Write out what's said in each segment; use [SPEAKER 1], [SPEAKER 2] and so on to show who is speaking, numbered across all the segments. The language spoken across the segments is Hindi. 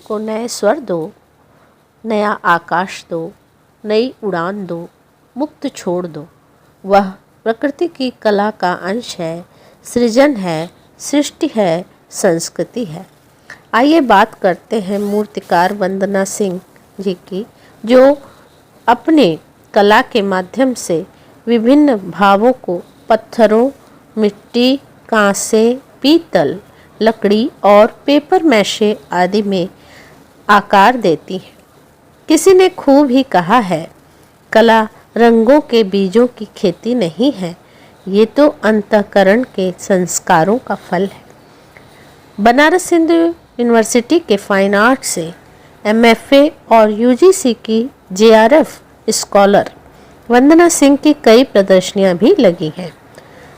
[SPEAKER 1] को नए स्वर दो, नया आकाश दो, नई उड़ान दो, मुक्त छोड़ दो। वह प्रकृति की कला का अंश है, सृजन है, सृष्टि है, संस्कृति है। आइए बात करते हैं मूर्तिकार वंदना सिंह जी की, जो अपने कला के माध्यम से विभिन्न भावों को पत्थरों, मिट्टी, कांसे, पीतल, लकड़ी और पेपर मैशे आदि में आकार देती हैं। किसी ने खूब ही कहा है, कला रंगों के बीजों की खेती नहीं है, ये तो अंतःकरण के संस्कारों का फल है। बनारस हिंदू यूनिवर्सिटी के फाइन आर्ट से MFA और UGC की JRF स्कॉलर वंदना सिंह की कई प्रदर्शनियां भी लगी हैं।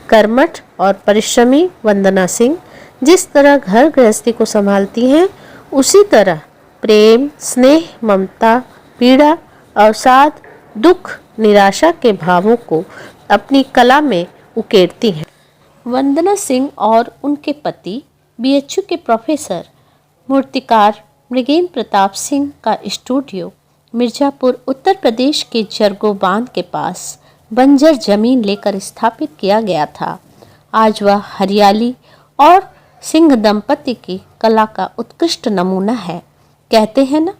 [SPEAKER 1] कर्मठ और परिश्रमी वंदना सिंह जिस तरह घर गृहस्थी को संभालती हैं, उसी तरह प्रेम, स्नेह, ममता, पीड़ा, अवसाद, दुख, निराशा के भावों को अपनी कला में उकेरती हैं। वंदना सिंह और उनके पति BHU के प्रोफेसर मूर्तिकार मृगेंद्र प्रताप सिंह का स्टूडियो मिर्जापुर उत्तर प्रदेश के जरगो बांध के पास बंजर जमीन लेकर स्थापित किया गया था। आज वह हरियाली और सिंह दंपति की कला का उत्कृष्ट नमूना है। कहते हैं ना,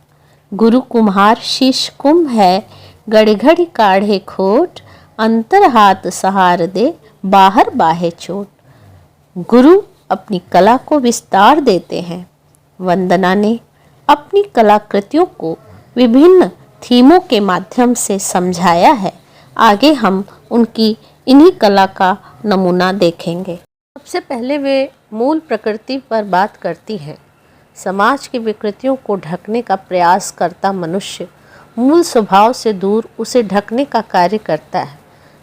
[SPEAKER 1] गुरु कुम्हार शीश कुंभ है, घड़ी घड़ी काढ़े खोट, अंतर हाथ सहार दे, बाहर बाहे चोट। गुरु अपनी कला को विस्तार देते हैं। वंदना ने अपनी कलाकृतियों को विभिन्न थीमों के माध्यम से समझाया है। आगे हम उनकी इन्हीं कला का नमूना देखेंगे। सबसे पहले वे मूल प्रकृति पर बात करती हैं। समाज की विकृतियों को ढकने का प्रयास करता मनुष्य मूल स्वभाव से दूर उसे ढकने का कार्य करता है।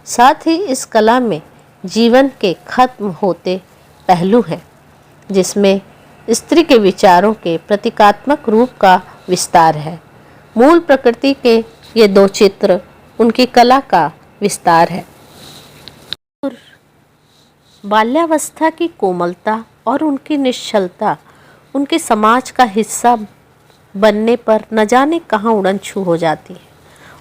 [SPEAKER 1] साथ ही इस कला में जीवन के खत्म होते पहलू हैं, जिसमें स्त्री के विचारों के प्रतीकात्मक रूप का विस्तार है। मूल प्रकृति के ये दो चित्र उनकी कला का विस्तार है। बाल्यावस्था की कोमलता और उनकी निश्चलता उनके समाज का हिस्सा बनने पर न जाने कहाँ उड़न छू हो जाती है।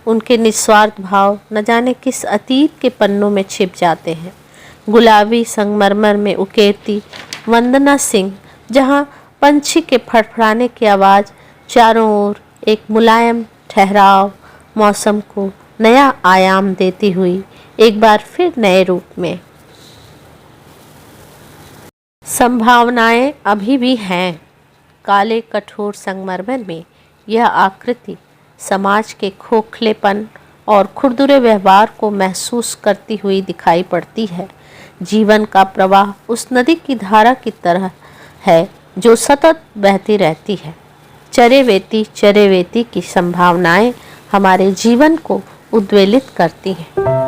[SPEAKER 1] उनके निस्वार्थ भाव न जाने किस अतीत के पन्नों में छिप जाते हैं। गुलाबी संगमरमर में उकेरती वंदना सिंह जहाँ पंछी के फड़फड़ाने की आवाज़ चारों ओर एक मुलायम ठहराव मौसम को नया आयाम देती हुई एक बार फिर नए रूप में संभावनाएं अभी भी हैं। काले कठोर संगमरमर में यह आकृति समाज के खोखलेपन और खुरदुरे व्यवहार को महसूस करती हुई दिखाई पड़ती है। जीवन का प्रवाह उस नदी की धारा की तरह है जो सतत बहती रहती है। चरेवेती की संभावनाएं हमारे जीवन को उद्वेलित करती हैं।